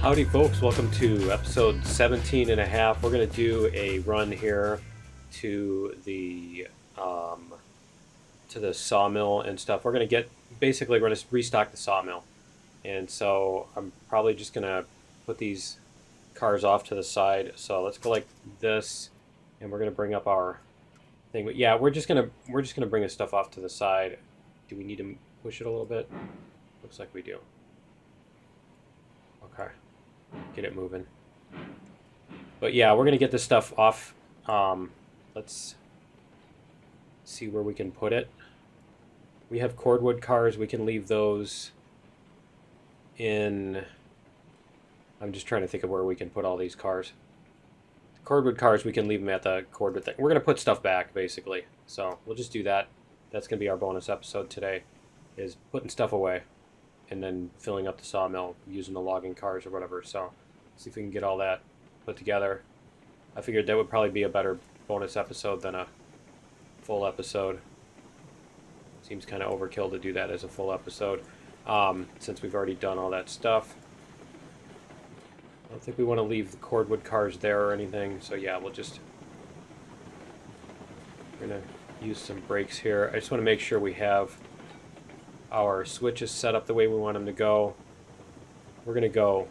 Howdy folks, welcome to episode 17 and a half. We're going to do a run here to um, the sawmill and stuff. We're going to we're going to restock the sawmill. And so I'm probably just going to put these cars off to the side. So let's go like this, and we're going to bring up our thing. But yeah, we're just going to bring this stuff off to the side. Do we need to push it a little bit? Looks like we do. Okay. Get it moving. But yeah, we're gonna get this stuff off. Let's see where we can put it. We have cordwood cars. We can leave those in. I'm just trying to think of where we can put all these cars. Cordwood cars, we can leave them at the cordwood thing. We're gonna put stuff back basically. So we'll just do that. That's gonna be our bonus episode today, is putting stuff away and then filling up the sawmill using the logging cars or whatever. So see if we can get all that put together. I figured that would probably be a better bonus episode than a full episode. Seems kind of overkill to do that as a full episode, since we've already done all that stuff. I don't think we want to leave the cordwood cars there or anything, so yeah, we're gonna use some brakes here. I just want to make sure we have our switches set up the way we want them to go. We're gonna go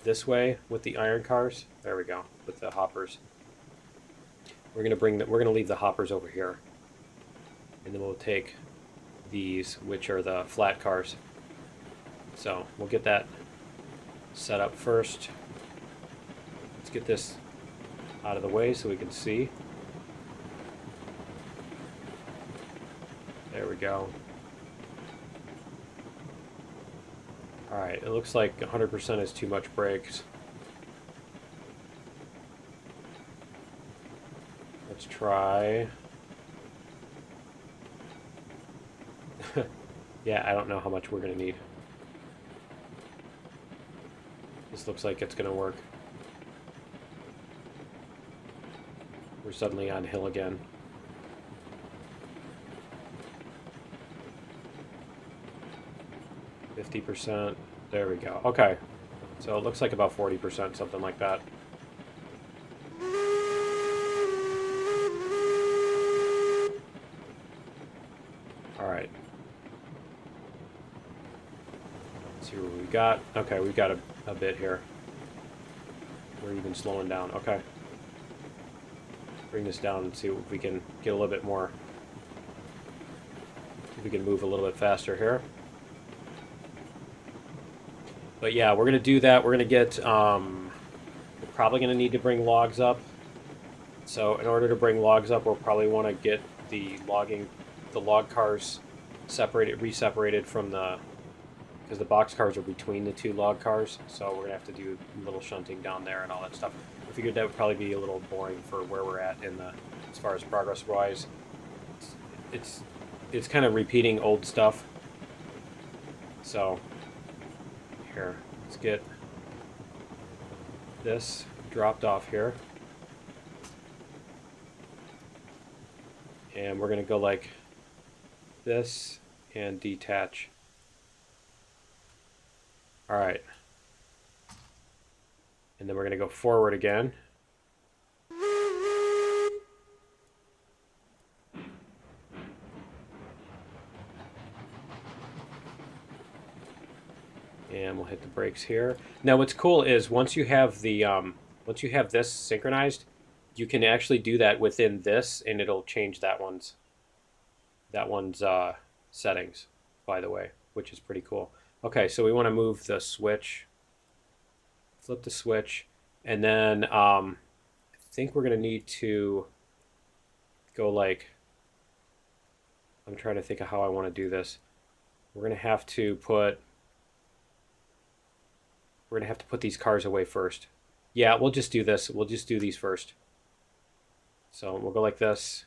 this way with the iron cars. There we go, with the hoppers. We're gonna leave the hoppers over here, and then we'll take these, which are the flat cars. So we'll get that set up first. Let's get this out of the way so we can see. There we go. Alright, it looks like 100% is too much brakes. Let's try. Yeah, I don't know how much we're going to need. This looks like it's going to work. We're suddenly on hill again. 50%. There we go. Okay. So it looks like about 40%, something like that. Alright. Let's see what we got. Okay, we've got a bit here. We're even slowing down. Okay. Bring this down and see if we can get a little bit more. See if we can move a little bit faster here. But yeah, we're going to do that. We're going to get, we're probably going to need to bring logs up. So in order to bring logs up, we'll probably want to get the log cars re-separated from because the box cars are between the two log cars. So we're going to have to do a little shunting down there and all that stuff. I figured that would probably be a little boring for where we're at as far as progress-wise. It's kind of repeating old stuff. So here, let's get this dropped off here. And we're going to go like this and detach. Alright. And then we're going to go forward again. And we'll hit the brakes here. Now what's cool is once you have this synchronized, you can actually do that within this, and it'll change that one's settings, by the way, which is pretty cool. Okay, so we want to move the switch, flip the switch, and then I think we're going to need to go like, I'm trying to think of how I want to do this. We're going to have to put these cars away first. Yeah, we'll just do this. We'll just do these first. So we'll go like this.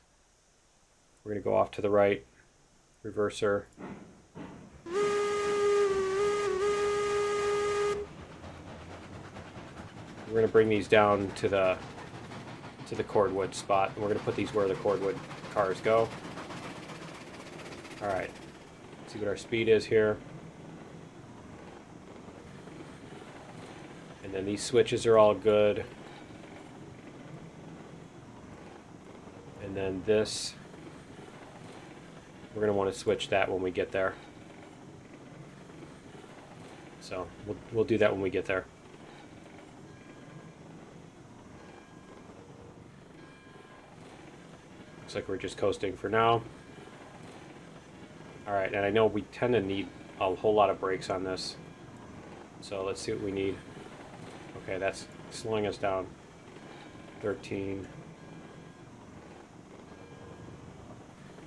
We're going to go off to the right. Reverser. We're going to bring these down to the cordwood spot. And we're going to put these where the cordwood cars go. Alright. See what our speed is here. And then these switches are all good. And then this, we're going to want to switch that when we get there. So we'll do that when we get there. Looks like we're just coasting for now. Alright, and I know we tend to need a whole lot of brakes on this. So let's see what we need. Okay, that's slowing us down. 13.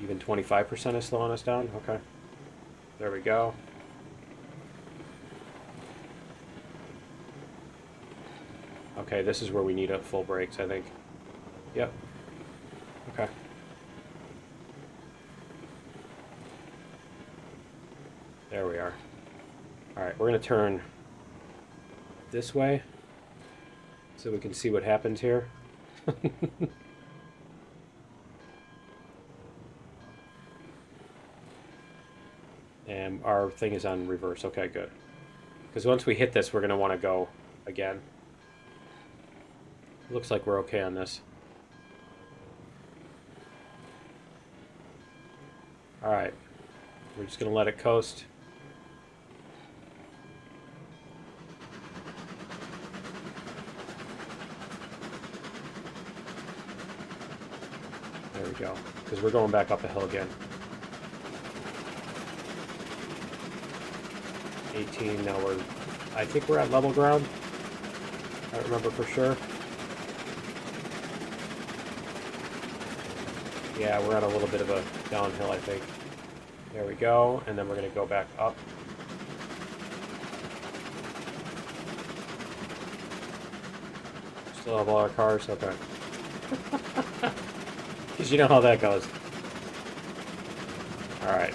Even 25% is slowing us down? Okay. There we go. Okay, this is where we need full brakes, I think. Yep. Okay. There we are. Alright, we're going to turn this way so we can see what happens here. And our thing is on reverse. Okay, good. Because once we hit this, we're going to want to go again. Looks like we're okay on this. Alright. We're just going to let it coast. There we go. Because we're going back up a hill again. 18, now I think we're at level ground. I don't remember for sure. Yeah, we're at a little bit of a downhill, I think. There we go, and then we're going to go back up. Still have all our cars? Okay. Because you know how that goes. Alright.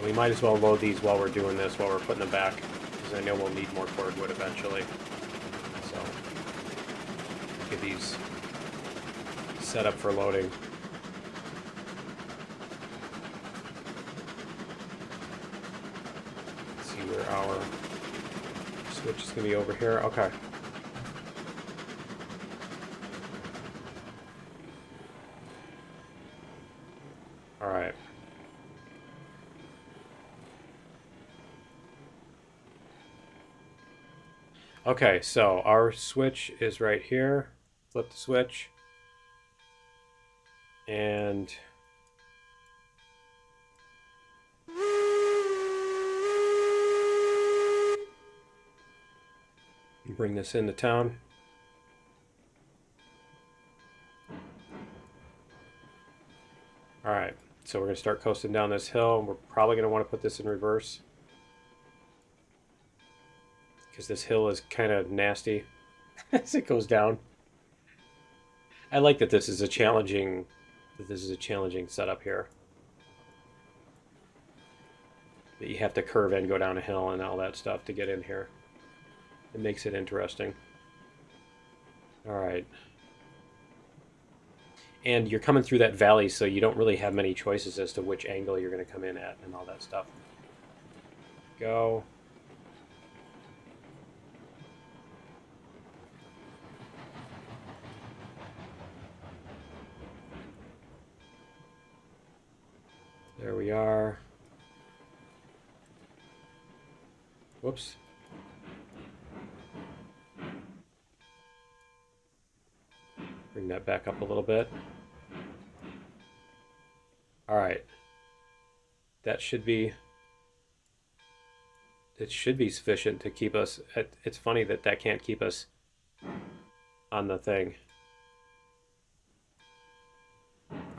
We might as well load these while we're doing this, while we're putting them back, because I know we'll need more cordwood eventually. So, get these set up for loading. Let's see where our switch is going to be over here. Okay. Alright. Okay, so our switch is right here. Flip the switch. And bring this into town. Alright, so we're going to start coasting down this hill. We're probably going to want to put this in reverse, because this hill is kind of nasty as it goes down. I like that this is a challenging setup here. That you have to curve and go down a hill and all that stuff to get in here. It makes it interesting. Alright. And you're coming through that valley, so you don't really have many choices as to which angle you're going to come in at and all that stuff. Go. There we are. Whoops. Bring that back up a little bit. All right. That should be... It should be sufficient to keep us... It's funny that that can't keep us on the thing.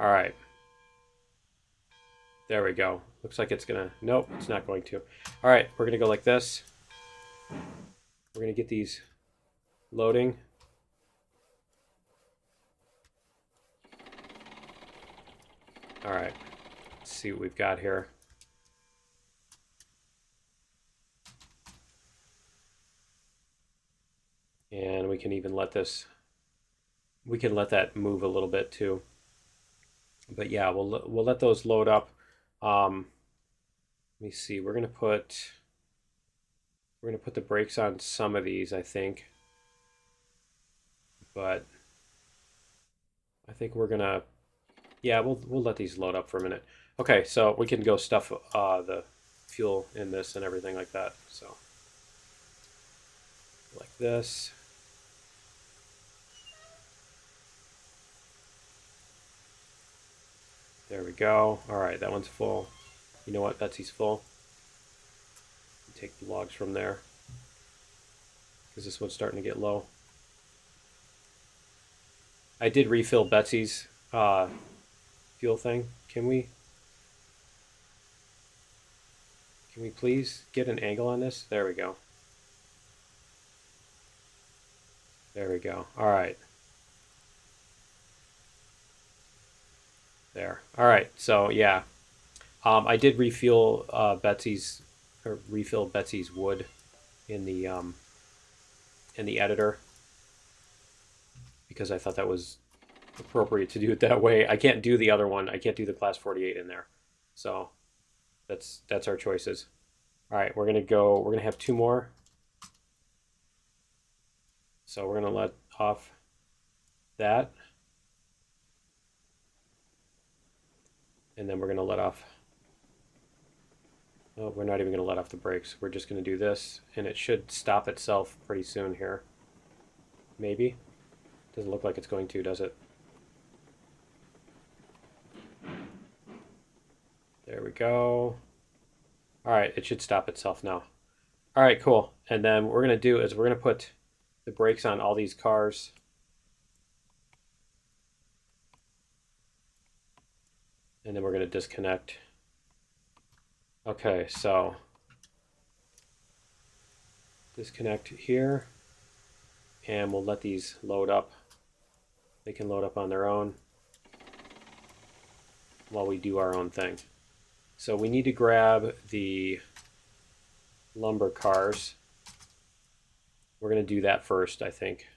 All right. There we go. Looks like it's gonna... Nope, it's not going to. All right, we're gonna go like this. We're gonna get these loading. All right, let's see what we've got here. And we can even let this... We can let that move a little bit too. But yeah, we'll let those load up. Let me see. We're gonna put the brakes on some of these, I think. But I think we're gonna, yeah, we'll let these load up for a minute. Okay, so we can go stuff the fuel in this and everything like that. So like this. There we go. All right, that one's full. You know what? Betsy's full. Take the logs from there because this one's starting to get low. I did refill Betsy's fuel thing. Can we please get an angle on this? There we go. There we go. All right. There. All right. So yeah, I did refill Betsy's wood in the editor because I thought that was appropriate to do it that way. I can't do the other one. I can't do the class 48 in there. So that's our choices. All right, we're gonna have two more. So we're gonna let off that. And then we're gonna let off, oh, we're not even gonna let off the brakes. We're just gonna do this and it should stop itself pretty soon here. Maybe. Doesn't look like it's going to, does it? There we go. All right, it should stop itself now. All right, cool. And then what we're gonna do is we're gonna put the brakes on all these cars. And then we're gonna disconnect. Okay, so disconnect here, and we'll let these load up. They can load up on their own while we do our own thing. So we need to grab the lumber cars. We're going to do that first, I think.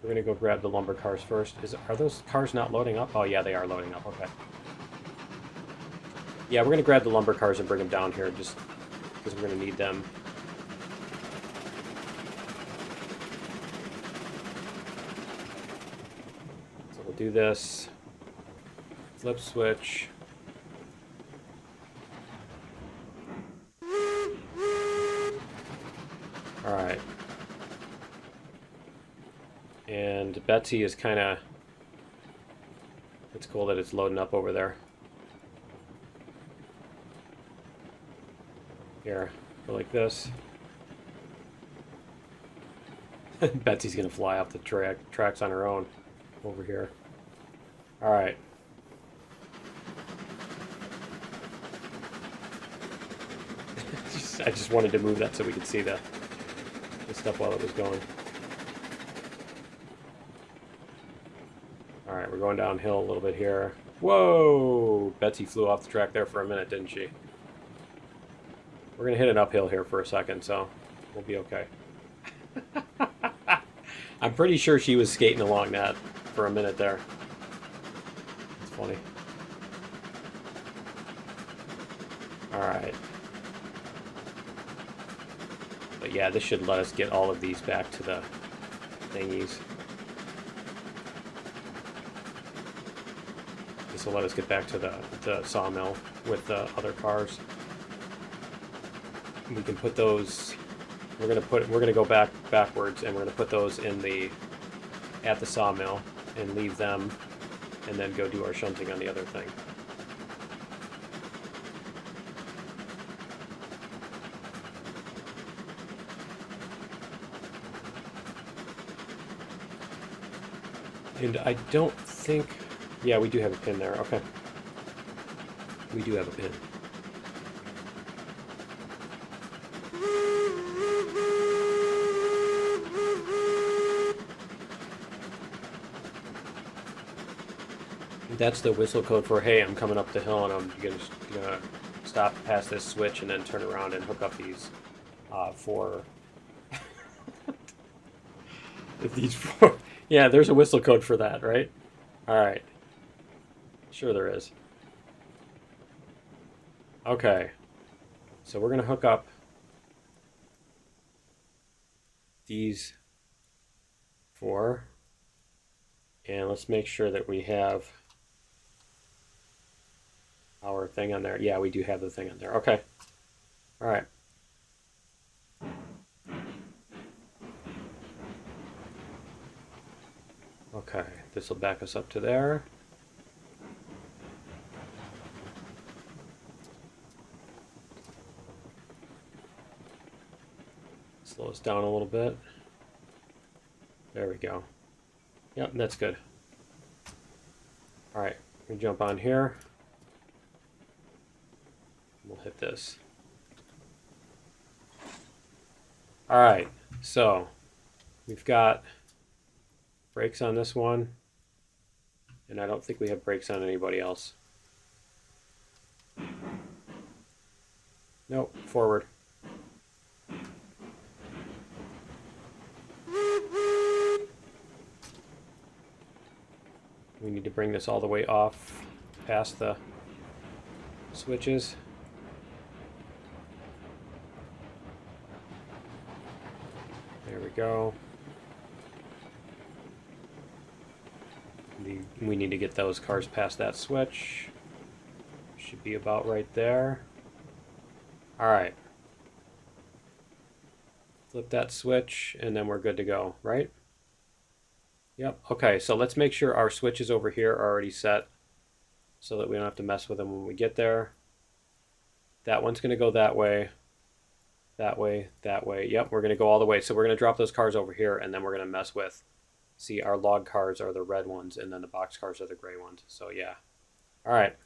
We're going to go grab the lumber cars first. Are those cars not loading up? Oh yeah, they are loading up. Okay. Yeah, we're going to grab the lumber cars and bring them down here just because we're going to need them. Do this, flip switch. All right. And Betsy is kind of, it's cool that it's loading up over there. Here, go like this. Betsy's gonna fly off the tracks on her own over here. All right. I just wanted to move that so we could see the stuff while it was going. All right, we're going downhill a little bit here. Whoa! Betsy flew off the track there for a minute, didn't she? We're gonna hit an uphill here for a second, so we'll be okay. I'm pretty sure she was skating along that for a minute there. It's funny. Alright. But yeah, this should let us get all of these back to the thingies. This will let us get back to the sawmill with the other cars. We can put those. We're gonna go backwards, and we're gonna put those at the sawmill and leave them, and then go do our shunting on the other thing. And I don't think, yeah, we do have a pin there. Okay, we do have a pin. That's the whistle code for, hey, I'm coming up the hill and I'm gonna stop past this switch and then turn around and hook up these four. These four. Yeah, there's a whistle code for that, right? All right. Sure there is. Okay. So we're going to hook up these 4. And let's make sure that we have our thing on there. Yeah, we do have the thing on there. Okay. All right. Okay, this will back us up to there. Slow us down a little bit. There we go. Yep, that's good. All right, we jump on here. We'll hit this. All right, so we've got brakes on this one, and I don't think we have brakes on anybody else. Nope, forward. We need to bring this all the way off past the switches. There we go. We need to get those cars past that switch. Should be about right there. Alright. Flip that switch and then we're good to go, right? Yep. Okay, so let's make sure our switches over here are already set so that we don't have to mess with them when we get there. That one's going to go that way. That way, that way. Yep, we're going to go all the way. So we're going to drop those cars over here, and then we're going to mess with, see, our log cars are the red ones, and then the box cars are the gray ones. So yeah. All right.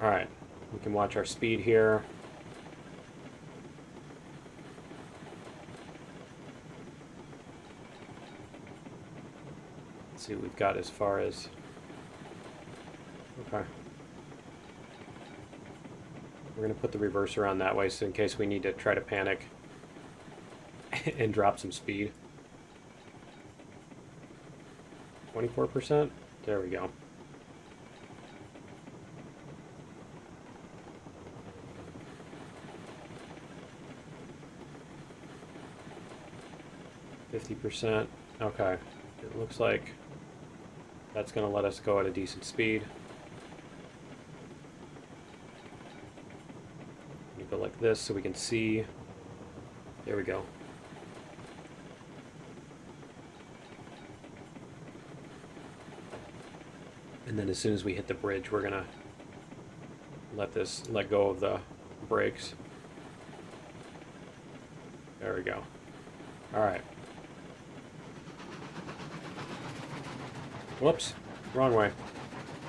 All right, we can watch our speed here. See what we've got as far as, okay. We're going to put the reverser on that way so in case we need to try to panic and drop some speed. 24%? There we go. %. Okay. It looks like that's going to let us go at a decent speed. You go like this so we can see. There we go. And then as soon as we hit the bridge, we're going to let go of the brakes. There we go. All right. Whoops, wrong way.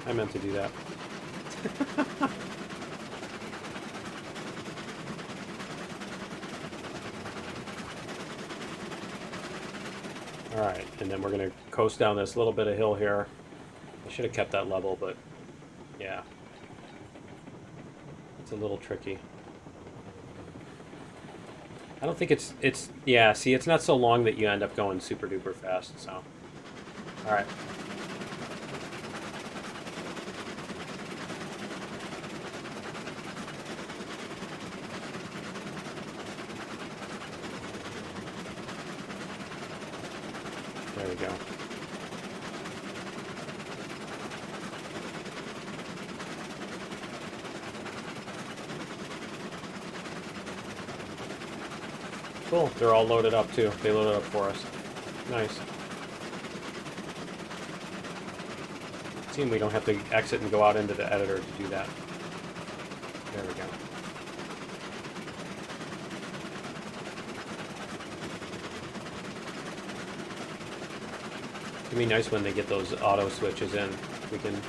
I meant to do that. Alright, and then we're going to coast down this little bit of hill here. I should have kept that level, but yeah. It's a little tricky. I don't think it's yeah, see, it's not so long that you end up going super duper fast, so. Alright. There we go. Cool. They're all loaded up too. They loaded up for us. Nice. See, we don't have to exit and go out into the editor to do that. There we go. It'd be nice when they get those auto switches in. We can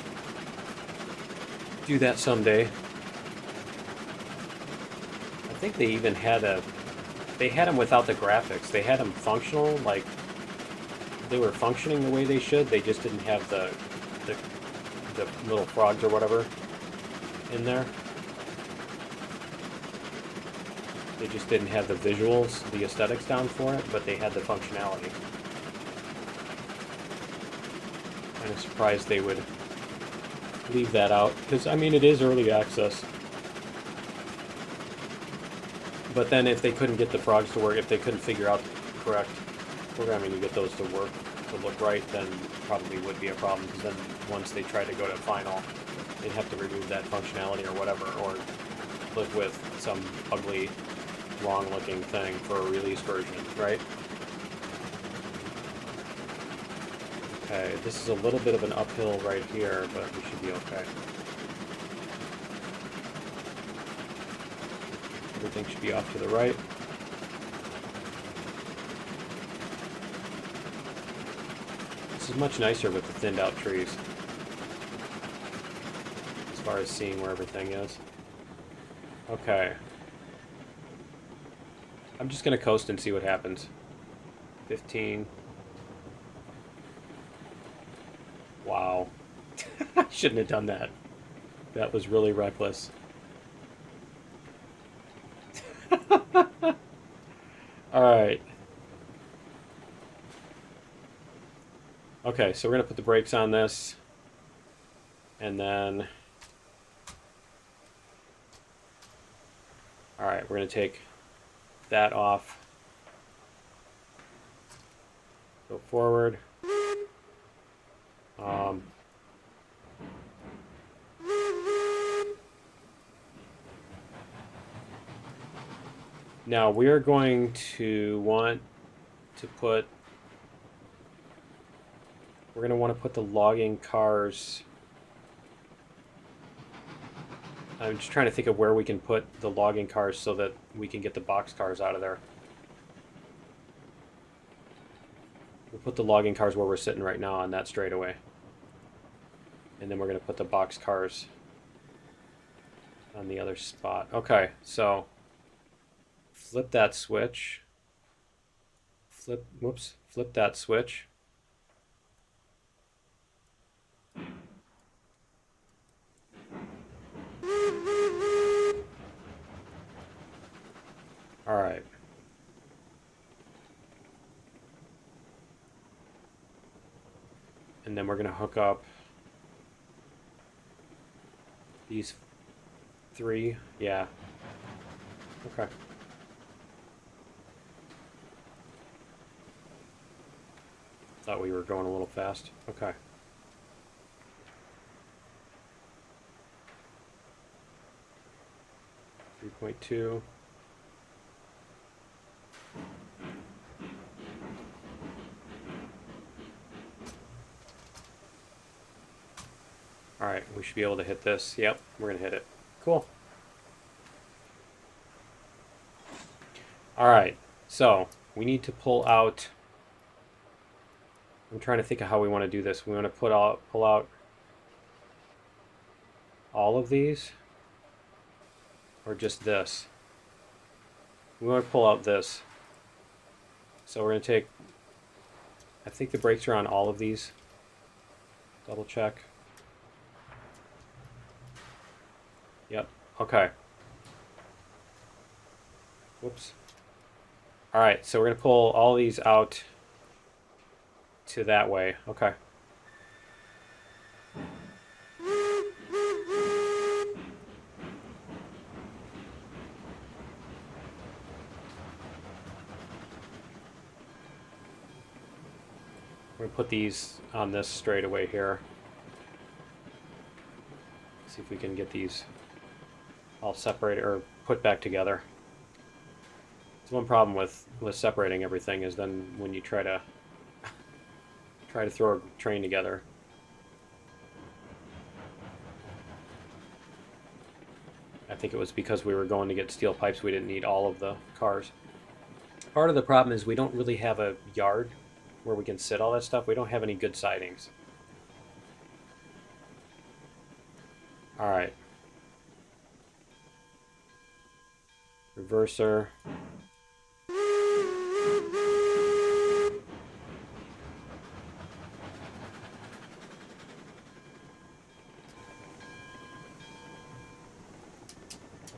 do that someday. I think they even had they had them without the graphics. They had them functional, like they were functioning the way they should. They just didn't have the little frogs or whatever in there. They just didn't have the visuals, the aesthetics down for it, but they had the functionality. Kind of surprised they would leave that out, because, I mean, it is early access. But then if they couldn't get the frogs to work, if they couldn't figure out the correct programming to get those to work, to look right, then probably would be a problem, because then once they try to go to final, they'd have to remove that functionality or whatever, or live with some ugly, wrong-looking thing for a release version, right? Okay, this is a little bit of an uphill right here, but we should be okay. Everything should be off to the right. This is much nicer with the thinned out trees, as far as seeing where everything is. Okay. I'm just going to coast and see what happens. 15. Wow. I shouldn't have done that. That was really reckless. Alright. Okay, so we're going to put the brakes on this. And then... Alright, we're going to take that off. Go forward. Now we're going to want to put... We're going to want to put the logging cars... I'm just trying to think of where we can put the logging cars so that we can get the box cars out of there. We'll put the logging cars where we're sitting right now on that straightaway. And then we're going to put the box cars on the other spot. Okay, so flip that switch. Flip that switch. All right. And then we're going to hook up these 3. Yeah. Okay. Thought we were going a little fast. Okay. .2. All right, we should be able to hit this. Yep, we're gonna hit it. Cool. All right, so we need to pull out. I'm trying to think of how we want to do this. We want to pull out all of these, or just this. We want to pull out this. So we're gonna take. I think the brakes are on all of these. Double check. Yep. Okay. Whoops. All right, so we're going to pull all these out to that way. Okay. We're going to put these on this straightaway here. See if we can get these all separated or put back together. So one problem with separating everything is then when you try to throw a train together, I think it was because we were going to get steel pipes, we didn't need all of the cars. Part of the problem is we don't really have a yard where we can sit all that stuff. We don't have any good sidings. All right. Reverser.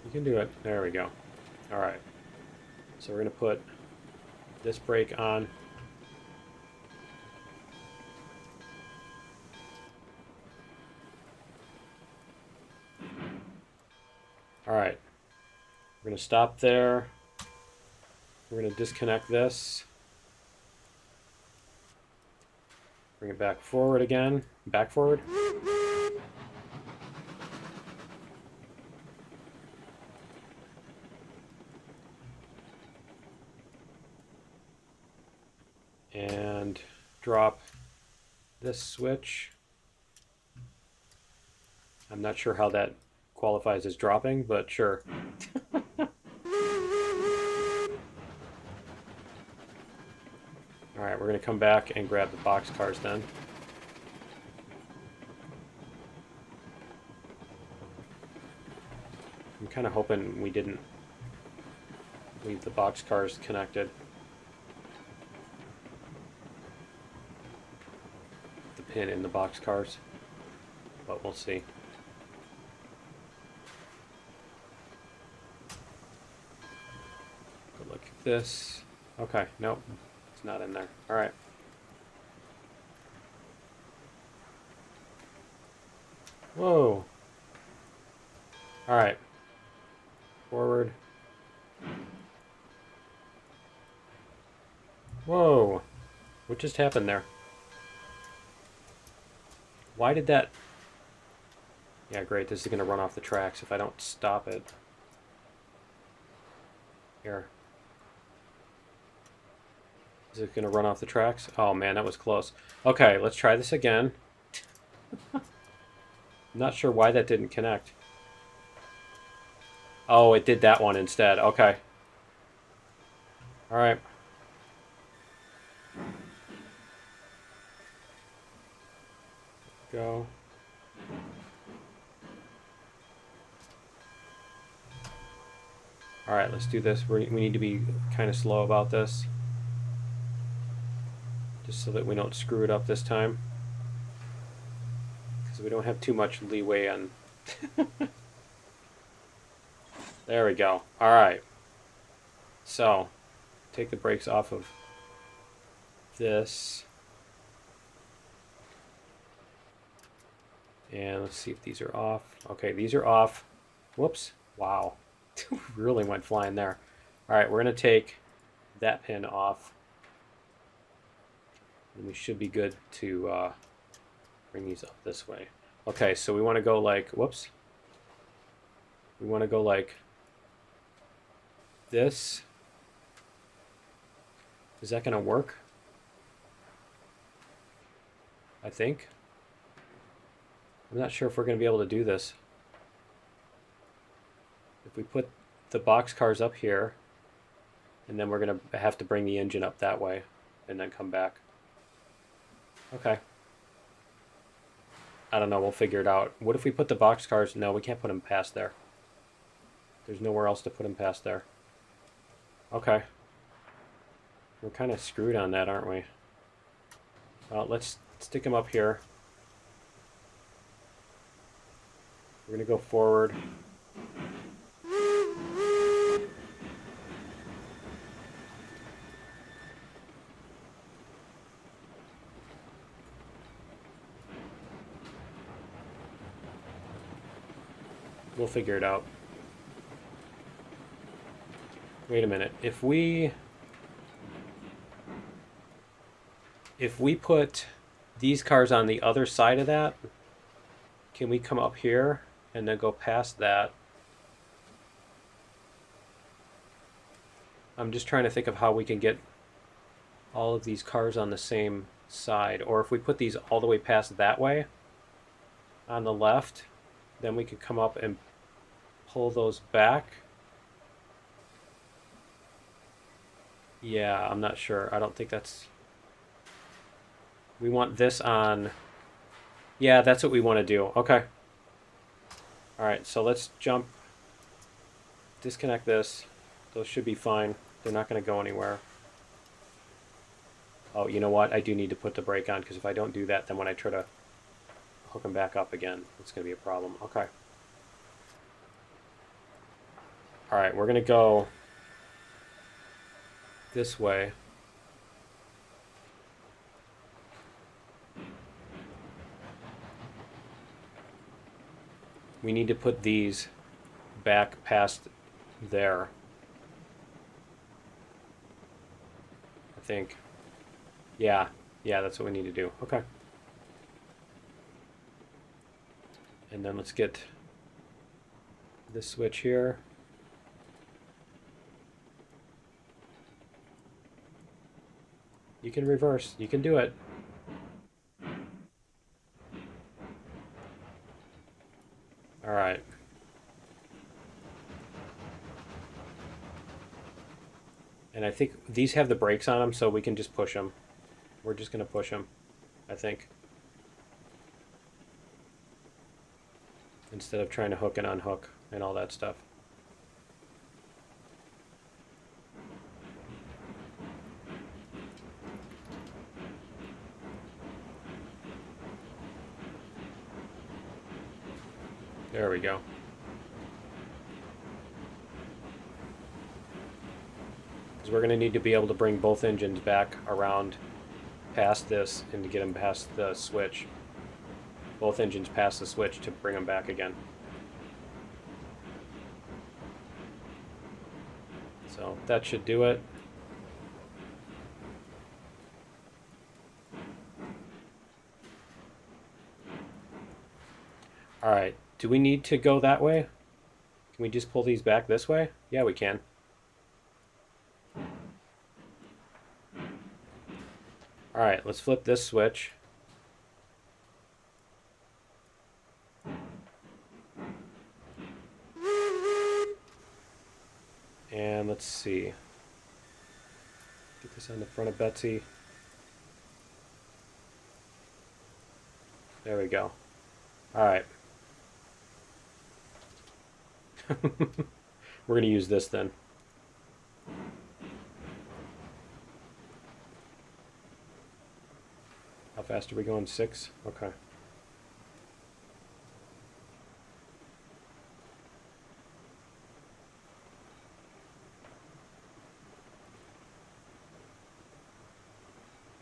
You can do it. There we go. All right. So we're going to put this brake on. Alright. We're going to stop there. We're going to disconnect this. Bring it back forward again. Back forward. And drop this switch. I'm not sure how that qualifies as dropping, but sure. Alright, we're going to come back and grab the box cars then. I'm kind of hoping we didn't leave the box cars connected. The pin in the box cars. But we'll see. Good look at this. Okay, nope. It's not in there. Alright. Whoa. Alright. Forward. Whoa. What just happened there? Why did that... Yeah, great. This is going to run off the tracks if I don't stop it. Here. Is it going to run off the tracks? Oh man, that was close. Okay, let's try this again. I'm not sure why that didn't connect. Oh, it did that one instead. Okay. Alright. Go. Alright, let's do this. We need to be kind of slow about this. Just so that we don't screw it up this time. Because we don't have too much leeway on... There we go. Alright. So, take the brakes off of this. And let's see if these are off. Okay, these are off. Whoops. Wow. Really went flying there. Alright, we're going to take that pin off. And we should be good to bring these up this way. Okay, so we want to go like, whoops. We want to go like this. Is that going to work? I think. I'm not sure if we're going to be able to do this. If we put the box cars up here, and then we're going to have to bring the engine up that way, and then come back. Okay. I don't know, we'll figure it out. What if we put the box cars... No, we can't put them past there. There's nowhere else to put them past there. Okay. We're kind of screwed on that, aren't we? Well, let's stick them up here. We're going to go forward. We'll figure it out. Wait a minute. If we put these cars on the other side of that, can we come up here and then go past that? I'm just trying to think of how we can get all of these cars on the same side. Or if we put these all the way past that way on the left, then we could come up and pull those back. Yeah, I'm not sure. I don't think that's... We want this on... Yeah, that's what we want to do. Okay. Alright, so let's jump. Disconnect this. Those should be fine. They're not going to go anywhere. Oh, you know what? I do need to put the brake on, because if I don't do that, then when I try to hook them back up again, it's going to be a problem. Okay. Alright, we're going to go this way. We need to put these back past there. I think. Yeah, that's what we need to do. Okay. And then let's get this switch here. You can reverse. You can do it. All right. And I think these have the brakes on them, so we can just push them. We're just going to push them, I think. Instead of trying to hook and unhook and all that stuff. There we go. Because we're going to need to be able to bring both engines back around past this and to get them past the switch. Both engines past the switch to bring them back again. So that should do it. All right. Do we need to go that way? Can we just pull these back this way? Yeah, we can. All right, let's flip this switch. And let's see. Get this on the front of Betsy. There we go. All right. We're going to use this then. How fast are we going? 6? Okay.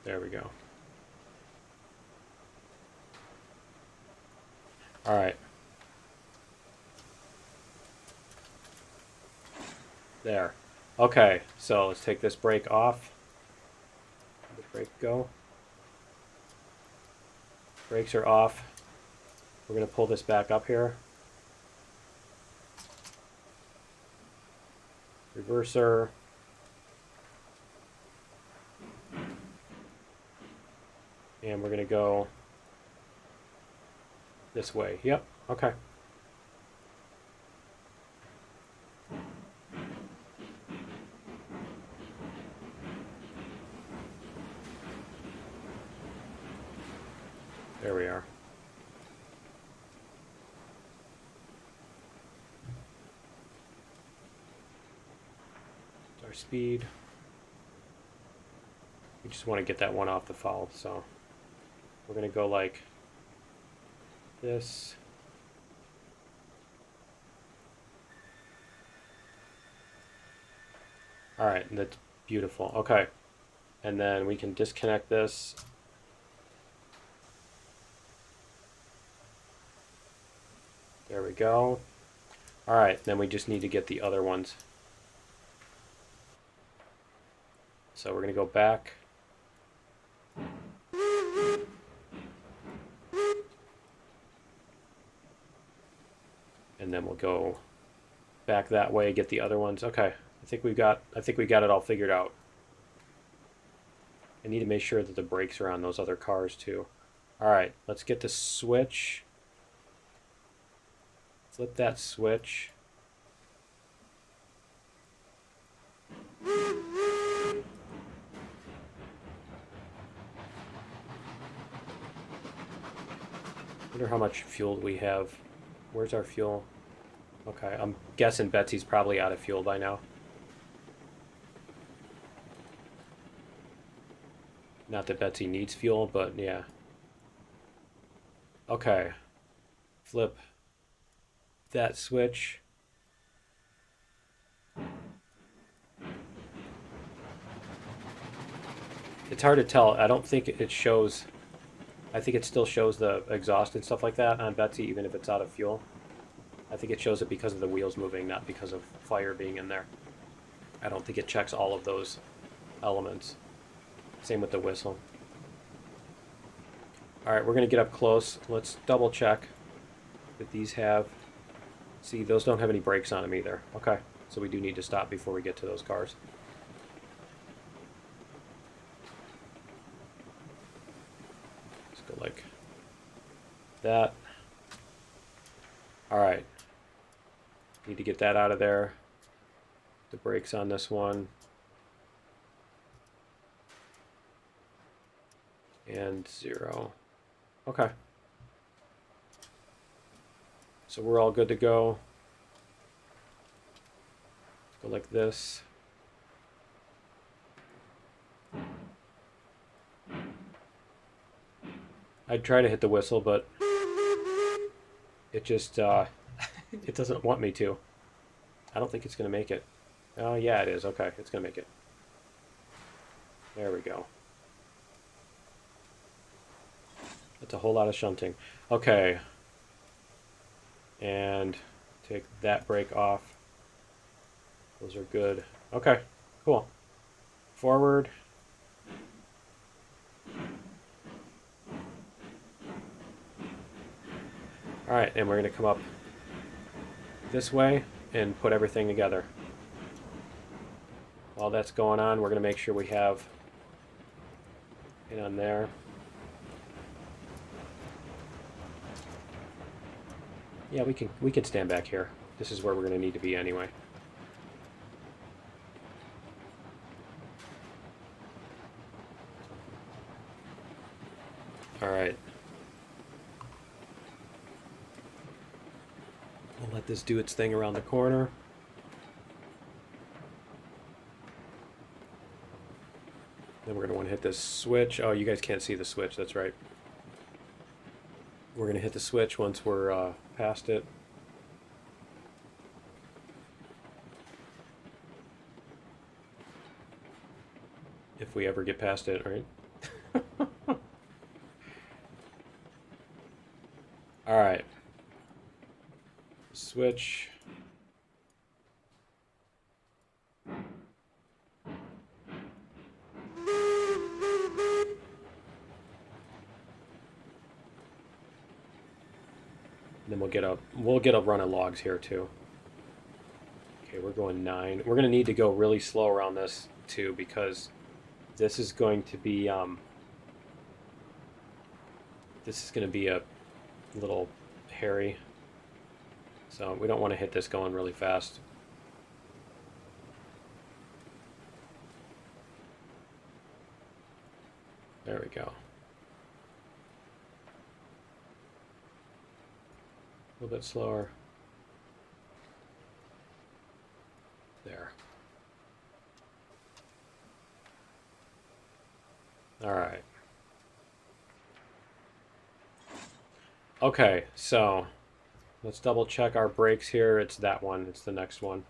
There we go. All right. There. Okay, so let's take this brake off. Let the brake go. Brakes are off. We're going to pull this back up here. Reverser. And we're going to go this way. Yep, okay. There we are. Our speed. We just want to get that one off the foul, so we're going to go like this. All right, and that's beautiful. Okay, and then we can disconnect this. There we go. All right, then we just need to get the other ones. So we're going to go back. And then we'll go back that way, get the other ones. Okay, I think we got it all figured out. I need to make sure that the brakes are on those other cars too. All right, let's get the switch. Flip that switch. Wonder how much fuel we have. Where's our fuel? Okay, I'm guessing Betsy's probably out of fuel by now. Not that Betsy needs fuel, but yeah. Okay. Flip that switch. It's hard to tell. I don't think it shows. I think it still shows the exhaust and stuff like that on Betsy, even if it's out of fuel. I think it shows it because of the wheels moving, not because of fire being in there. I don't think it checks all of those elements. Same with the whistle. Alright, we're going to get up close. Let's double check that these have... See, those don't have any brakes on them either. Okay, so we do need to stop before we get to those cars. Let's go like that. Alright. Need to get that out of there. The brakes on this one. And 0. Okay. So we're all good to go. Go like this. I'd try to hit the whistle, but it just it doesn't want me to. I don't think it's going to make it. Oh, yeah, it is. Okay, it's going to make it. There we go. That's a whole lot of shunting. Okay. And take that brake off. Those are good. Okay, cool. Forward. Alright, and we're going to come up this way and put everything together. While that's going on, we're going to make sure we have it on there. Yeah, we can stand back here. This is where we're going to need to be anyway. All right. We'll let this do its thing around the corner. Then we're going to want to hit this switch. Oh, you guys can't see the switch. That's right. We're going to hit the switch once we're past it. If we ever get past it, right? All right. Switch. Then we'll get a run of logs here too. Okay, we're going 9. We're gonna need to go really slow around this too because this is going to be a little hairy. So we don't want to hit this going really fast. There we go. A little bit slower. There. All right. Okay, so let's double check our brakes here. It's that one. It's the next one.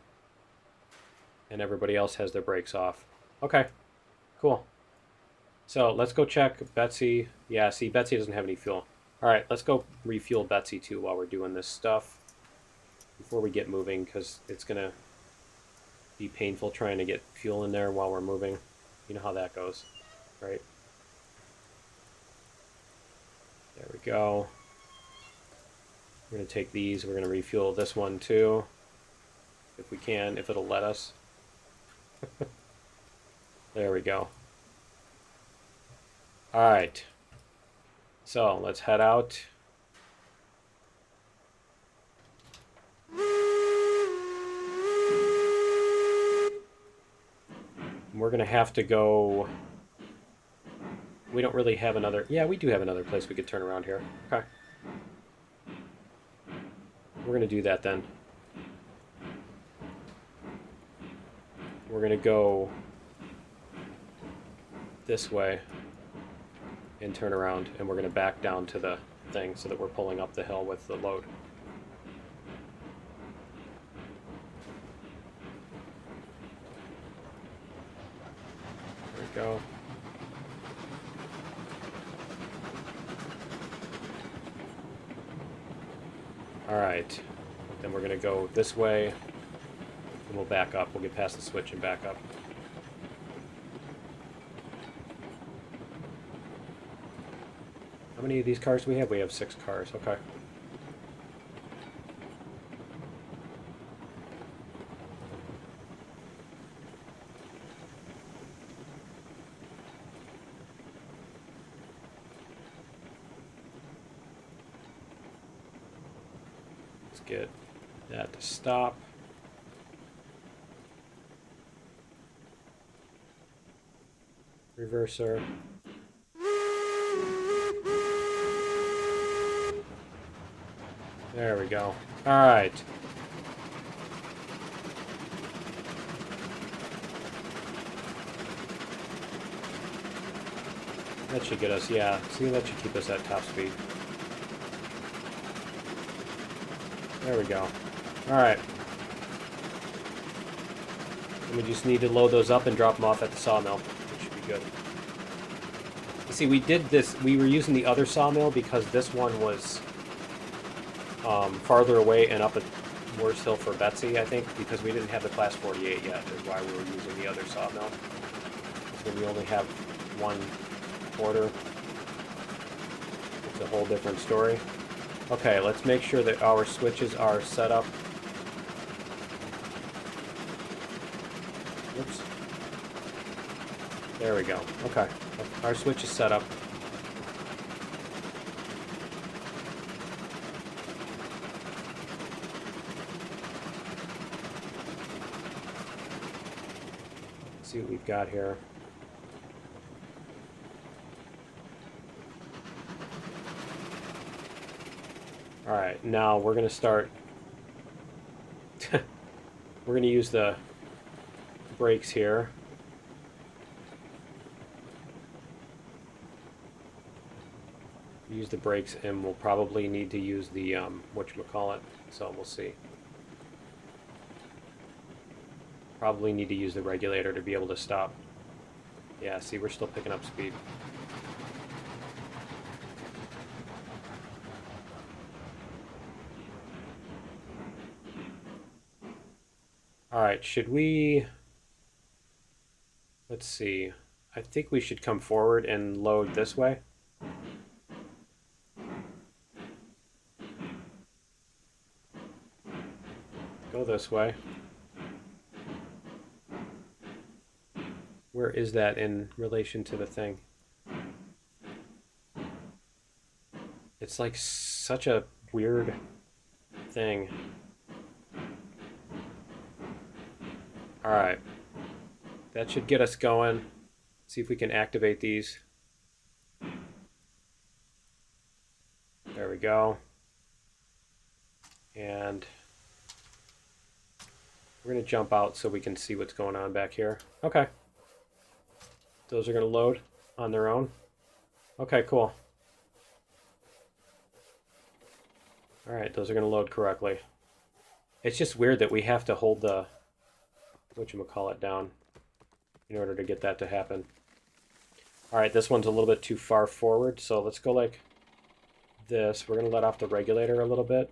And everybody else has their brakes off. Okay, cool. So let's go check Betsy. Yeah, see, Betsy doesn't have any fuel. All right, let's go refuel Betsy too while we're doing this stuff before we get moving because it's going to be painful trying to get fuel in there while we're moving. You know how that goes, right? There we go. We're going to take these. We're going to refuel this one too, if we can, if it'll let us. There we go. All right. So let's head out. We're going to have to go... We don't really have another... Yeah, we do have another place we could turn around here. Okay. We're going to do that then. We're going to go this way and turn around, and we're going to back down to the thing so that we're pulling up the hill with the load. There we go. Alright. Then we're going to go this way, and we'll back up. We'll get past the switch and back up. How many of these cars do we have? We have 6 cars. Okay. Let's get that to stop. Reverser. There we go. All right. That should get us, yeah. See, that should keep us at top speed. There we go. All right. And we just need to load those up and drop them off at the sawmill, which should be good. You see, we did this, we were using the other sawmill because this one was farther away and up a worse hill for Betsy, I think, because we didn't have the Class 48 yet, is why we were using the other sawmill. Because when we only have one order, it's a whole different story. Okay, let's make sure that our switches are set up. Oops. There we go. Okay, our switch is set up. Let's see what we've got here. Alright, now we're going to start... we're going to use the brakes here. Use the brakes, and we'll probably need to use the, whatchamacallit, so we'll see. Probably need to use the regulator to be able to stop. Yeah, see, we're still picking up speed. Alright, should we... Let's see. I think we should come forward and load this way. Go this way. Where is that in relation to the thing? It's like such a weird thing. Alright. That should get us going. See if we can activate these. There we go. And we're going to jump out so we can see what's going on back here. Okay. Those are going to load on their own. Okay, cool. Alright, those are going to load correctly. It's just weird that we have to hold the whatchamacallit down in order to get that to happen. Alright, this one's a little bit too far forward, so let's go like this. We're going to let off the regulator a little bit.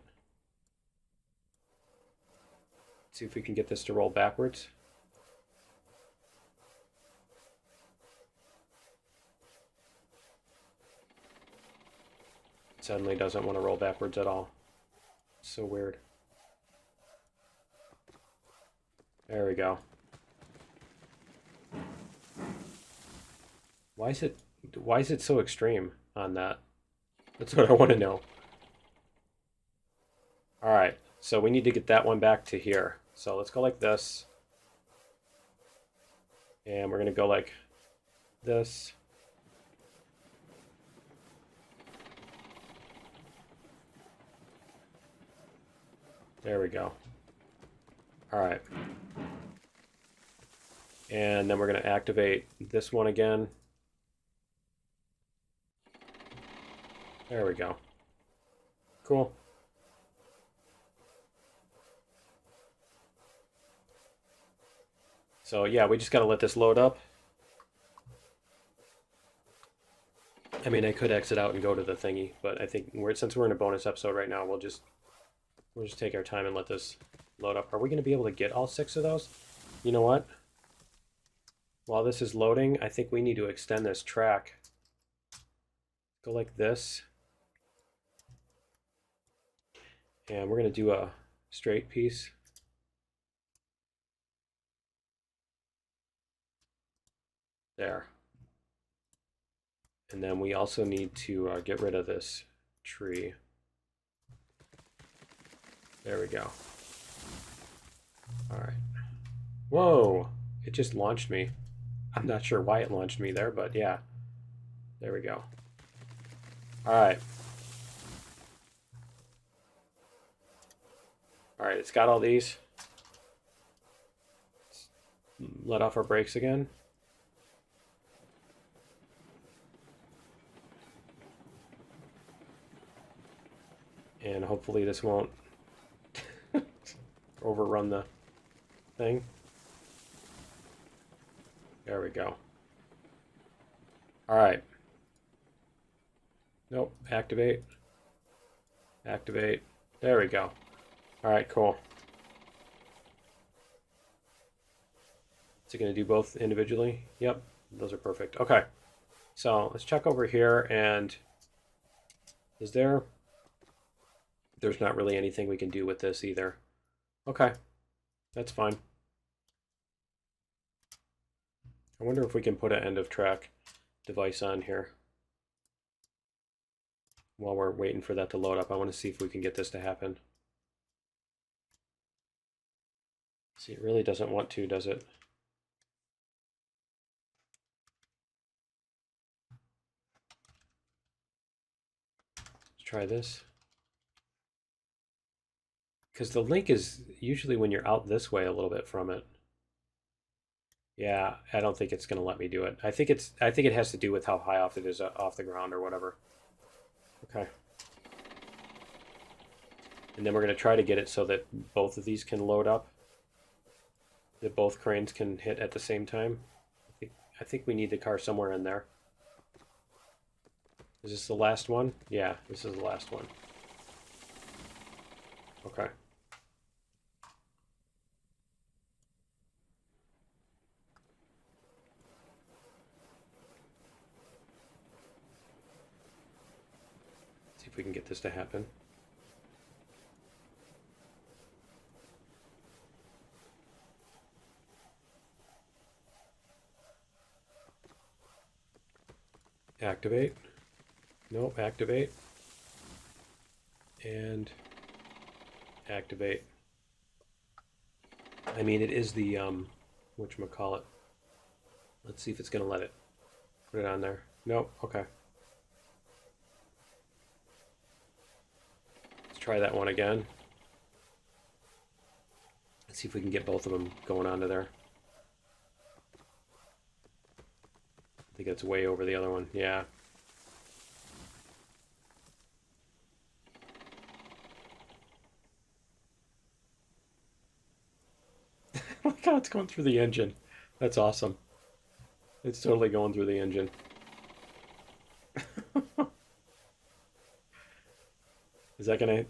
See if we can get this to roll backwards. It suddenly doesn't want to roll backwards at all. It's so weird. There we go. Why is it so extreme on that? That's what I want to know. All right, so we need to get that one back to here. So let's go like this. And we're going to go like this. There we go. All right. And then we're going to activate this one again. There we go. Cool. So yeah, we just got to let this load up. I mean, I could exit out and go to the thingy, but I think since we're in a bonus episode right now, we'll just We'll just take our time and let this load up. Are we going to be able to get all 6 of those? You know what? While this is loading, I think we need to extend this track. Go like this. And we're going to do a straight piece. There. And then we also need to get rid of this tree. There we go. All right. Whoa! It just launched me. I'm not sure why it launched me there, but yeah. There we go. All right. All right, it's got all these. Let's let off our brakes again. And hopefully this won't overrun the thing. There we go. All right. Nope, activate. Activate. There we go. All right, cool. Is it going to do both individually? Yep, those are perfect. Okay, so let's check over here, and there's not really anything we can do with this either. Okay, that's fine. I wonder if we can put an end of track device on here. While we're waiting for that to load up, I want to see if we can get this to happen. See, it really doesn't want to, does it? Let's try this. Because the link is usually when you're out this way a little bit from it. Yeah, I don't think it's going to let me do it. I think it has to do with how high off it is off the ground or whatever. Okay. And then we're going to try to get it so that both of these can load up. That both cranes can hit at the same time. I think we need the car somewhere in there. Is this the last one? Yeah, this is the last one. Okay. See if we can get this to happen. Activate. Nope, activate. And activate. I mean, it is the, whatchamacallit. Let's see if it's going to let it. Put it on there. Nope, okay. Let's try that one again. Let's see if we can get both of them going onto there. I think it's way over the other one. Yeah. Look how it's going through the engine. That's awesome. It's totally going through the engine. Is that gonna...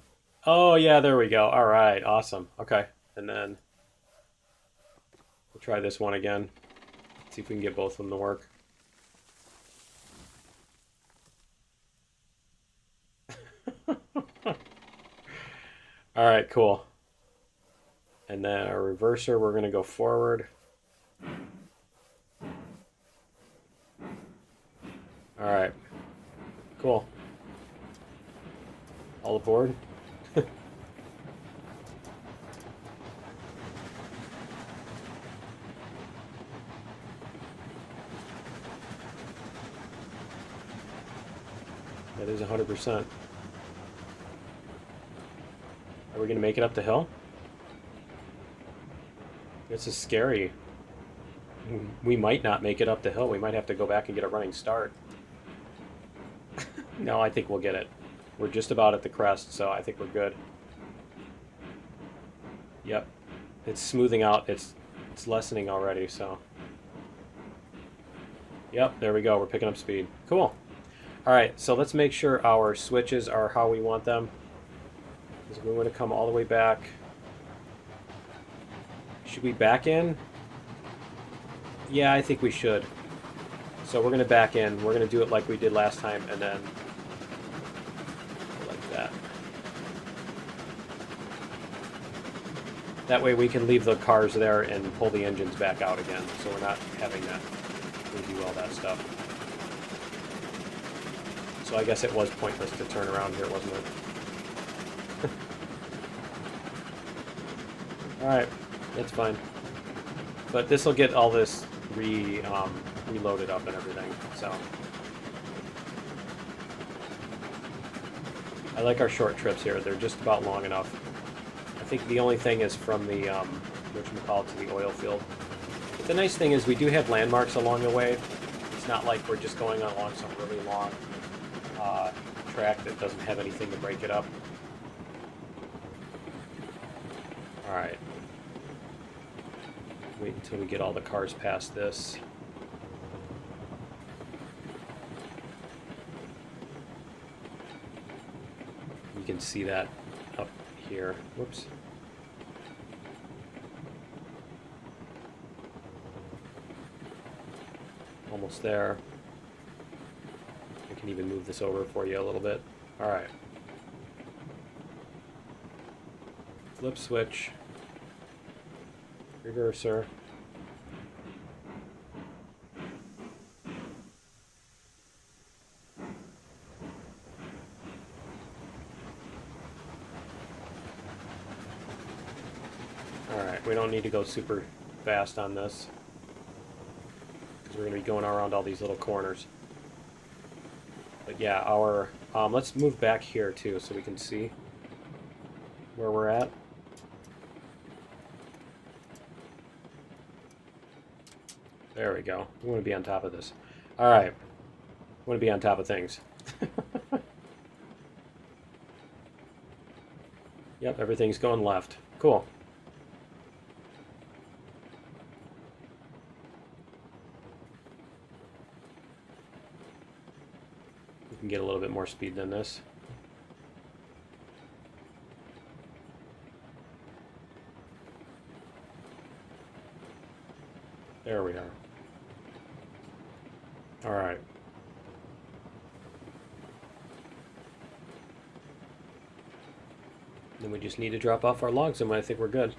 Oh, yeah, there we go. All right, awesome. Okay, and then we'll try this one again. See if we can get both of them to work. All right, cool. And then our reverser, we're going to go forward. All right, cool. All aboard. That is 100%. Are we going to make it up the hill? This is scary. We might not make it up the hill. We might have to go back and get a running start. No, I think we'll get it. We're just about at the crest, so I think we're good. Yep. It's smoothing out. It's lessening already, so. Yep, there we go. We're picking up speed. Cool. All right, so let's make sure our switches are how we want them. Because we want to come all the way back. Should we back in? Yeah, I think we should. So we're going to back in. We're going to do it like we did last time, and then like that. That way we can leave the cars there and pull the engines back out again, so we're not having to redo all that stuff. So I guess it was pointless to turn around here, wasn't it? Alright, that's fine. But this will get all this reloaded up and everything, so. I like our short trips here. They're just about long enough. I think the only thing is from the, whatchamacallit, to the oil field. But the nice thing is we do have landmarks along the way. It's not like we're just going along some really long track that doesn't have anything to break it up. Alright. Wait until we get all the cars past this. You can see that up here. Whoops. Almost there. I can even move this over for you a little bit. Alright. Flip switch. Reverser. Alright, we don't need to go super fast on this, because we're going to be going around all these little corners. But yeah, our let's move back here too so we can see where we're at. There we go. We want to be on top of this. Alright. We want to be on top of things. Yep, everything's going left. Cool. We can get a little bit more speed than this. There we are. Alright. Then we just need to drop off our logs and I think we're good.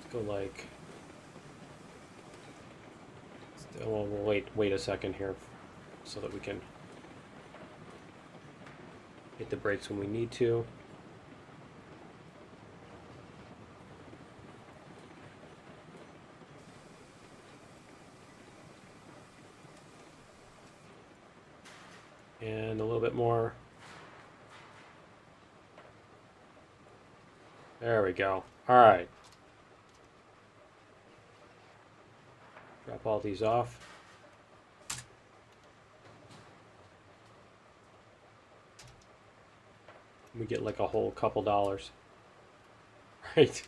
Let's go like... Well, we'll wait a second here so that we can hit the brakes when we need to. And a little bit more. There we go. Alright. Drop all these off. We get like a whole couple dollars. Right.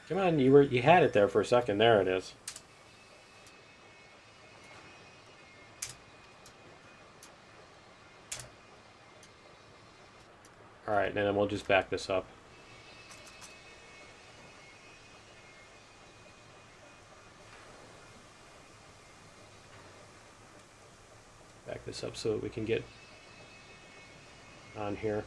Come on, you had it there for a second. There it is. Alright, and then we'll just back this up. Back this up so that we can get on here.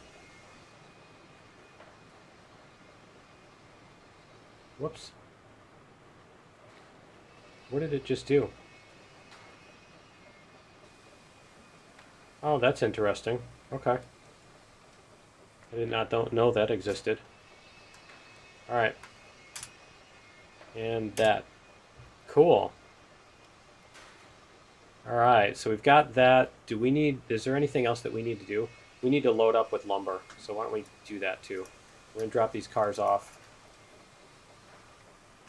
Whoops. What did it just do? Oh, that's interesting. Okay. I did not don't know that existed. Alright. And that. Cool. Alright, so we've got that. Do we need... Is there anything else that we need to do? We need to load up with lumber. So why don't we do that too? We're going to drop these cars off.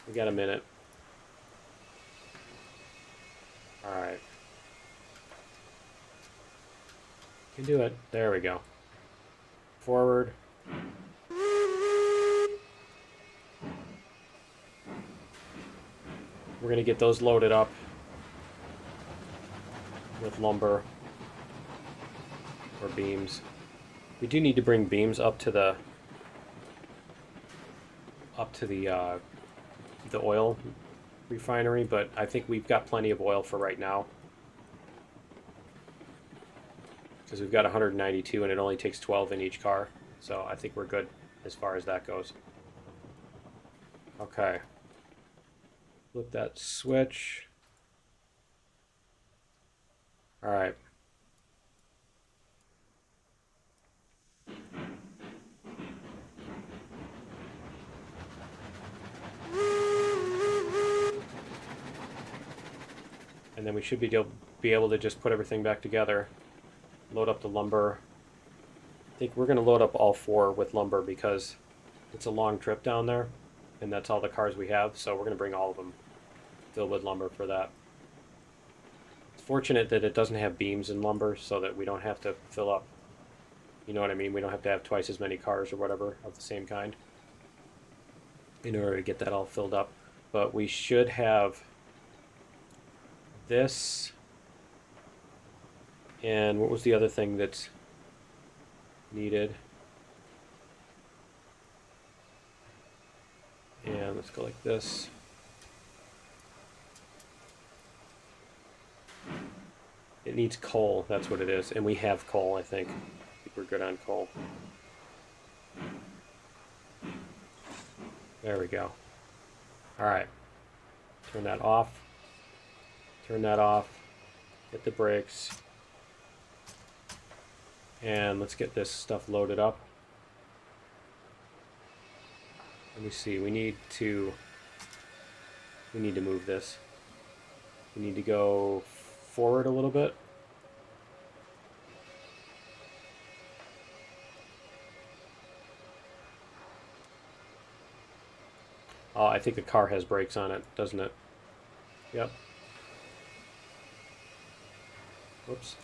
We got a minute. Alright. Can do it. There we go. Forward. we're going to get those loaded up with lumber or beams. We do need to bring beams up to the oil refinery, but I think we've got plenty of oil for right now because we've got 192 and it only takes 12 in each car, so I think we're good as far as that goes. Okay, flip that switch. All right. And then we should be able to just put everything back together, load up the lumber. I think we're going to load up all 4 with lumber because it's a long trip down there, and that's all the cars we have, so we're going to bring all of them filled with lumber for that. It's fortunate that it doesn't have beams in lumber so that we don't have to fill up, you know what I mean? We don't have to have twice as many cars or whatever of the same kind in order to get that all filled up. But we should have this, and what was the other thing that's needed? And let's go like this. It needs coal, that's what it is, and we have coal, I think. We're good on coal. There we go. Alright. Turn that off. Turn that off. Hit the brakes. And let's get this stuff loaded up. Let me see, we need to move this. We need to go forward a little bit. Oh, I think the car has brakes on it, doesn't it? Yep. Whoops.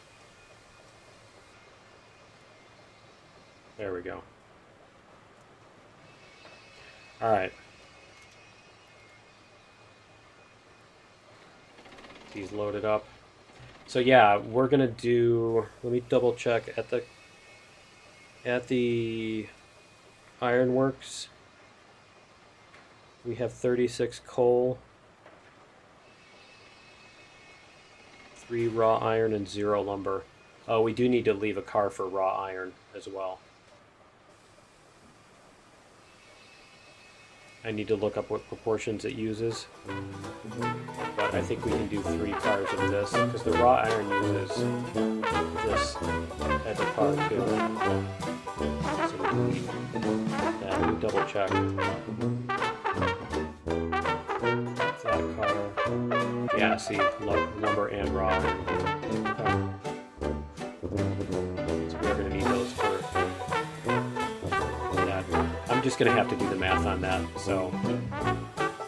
There we go. All right. These loaded up. So yeah, we're gonna do. Let me double check at the ironworks. We have 36 coal, 3 raw iron, and 0 lumber. Oh, we do need to leave a car for raw iron as well. I need to look up what proportions it uses. But I think we can do 3 cars of this, because the raw iron uses this type of car too. So we need that. Let me double check. That car. Yeah, see, lumber and raw iron. Okay. So we're going to need those for that. I'm just going to have to do the math on that. So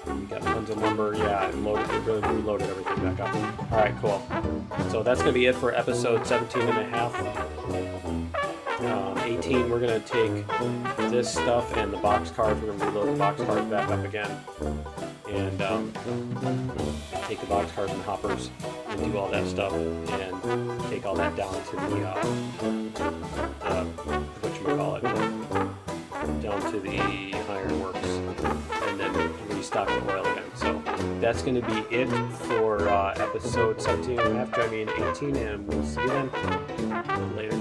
we got tons of lumber. Yeah, it really reloaded everything back up. All right, cool. So that's going to be it for episode 17 and a half. 18, we're going to take this stuff and the box cars. We're going to reload the box cars back up again. And take the box cars and hoppers and do all that stuff and take all that down to the whatchamacallit, down to the ironworks, and then restock the oil again. So that's going to be it for episode 17 and a half, join me in 18, and we'll see you then later.